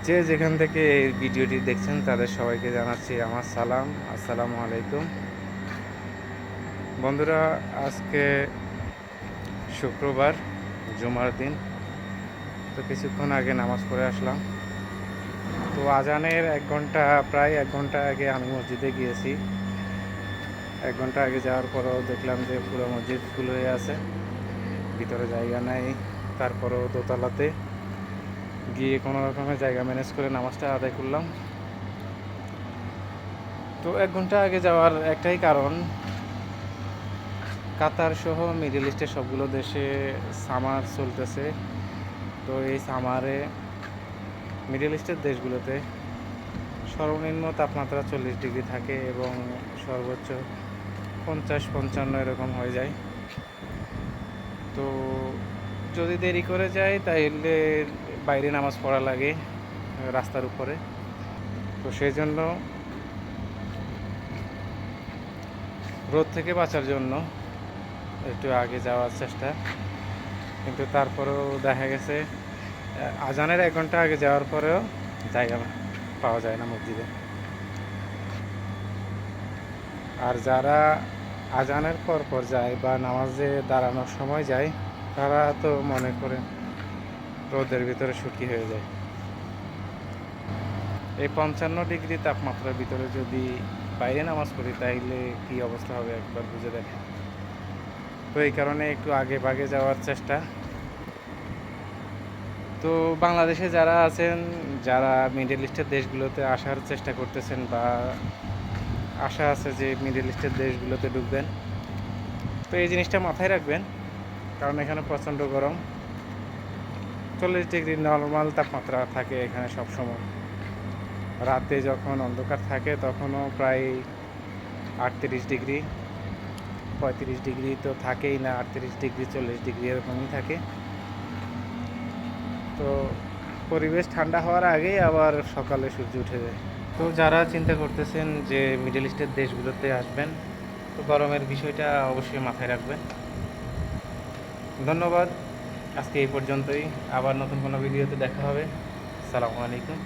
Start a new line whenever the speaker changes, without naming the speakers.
যে যেখান থেকে এই ভিডিওটি দেখছেন তাদের সবাইকে জানাচ্ছি আমার সালাম। আসসালামু আলাইকুম। বন্ধুরা, আজকে শুক্রবার, জুমার দিন। তো কিছুক্ষণ আগে নামাজ পড়ে আসলাম। তো আজানের প্রায় 1 ঘন্টা আগে আমি মসজিদে গিয়েছি। 1 ঘন্টা আগে যাওয়ার পরও দেখলাম যে পুরো মসজিদ ফুল হয়ে আছে, ভিতরে জায়গা নাই। তারপরেও দোতলাতে গিয়ে কোনো রকমের জায়গা ম্যানেজ করে নামাজটা আদায় করলাম। তো 1 ঘন্টা আগে যাওয়ার একটাই কারণ, কাতার সহ মিডল ইস্টের সবগুলো দেশে সামার চলতেছে। তো এই সামারে মিডল ইস্টের দেশগুলোতে সর্বনিম্ন তাপমাত্রা 40 ডিগ্রি থাকে এবং সর্বোচ্চ 50-55 এরকম হয়ে যায়। তো যদি দেরি করে যায় তাহলে বাইরে নামাজ পড়া লাগে রাস্তার উপরে। তো সেই জন্য রোদ থেকে বাঁচার জন্য একটু আগে যাওয়ার চেষ্টা, কিন্তু তারপরেও দেখা গেছে আজানের 1 ঘন্টা আগে যাওয়ার পরেও জায়গা পাওয়া যায় না মসজিদে। আর যারা আজানের পর যায় বা নামাজে দাঁড়ানোর সময় যায়, তারা তো মনে করে রোদের ভিতরে শুটকি হয়ে যায়। এই 55 ডিগ্রি তাপমাত্রার ভিতরে যদি বাইরে নামাজ পড়ি তাইলে কি অবস্থা হবে একবার বুঝে দেখেন। তো এই কারণে একটু আগে ভাগে যাওয়ার চেষ্টা। তো বাংলাদেশে যারা আছেন, যারা মিডল ইস্টের দেশগুলোতে আসার চেষ্টা করতেছেন বা আশা আছে যে মিডল ইস্টের দেশগুলোতে ঢুকবেন, তো এই জিনিসটা মাথায় রাখবেন, কারণ এখানে প্রচণ্ড গরম। 40 ডিগ্রি নর্মাল তাপমাত্রা থাকে এখানে সবসময়। রাতে যখন অন্ধকার থাকে তখনও প্রায় 38 ডিগ্রি, 35 ডিগ্রি তো থাকেই না, 38 ডিগ্রি 40 ডিগ্রি এরকমই থাকে। তো পরিবেশ ঠান্ডা হওয়ার আগেই আবার সকালে সূর্য উঠে যায়। তো যারা চিন্তা করতেছেন যে মিডল ইস্টের দেশগুলোতে আসবেন, তো গরমের বিষয়টা অবশ্যই মাথায় রাখবেন। ধন্যবাদ। আজকে এই পর্যন্তই। আবার নতুন কোনো ভিডিওতে দেখা হবে। আসসালামু আলাইকুম।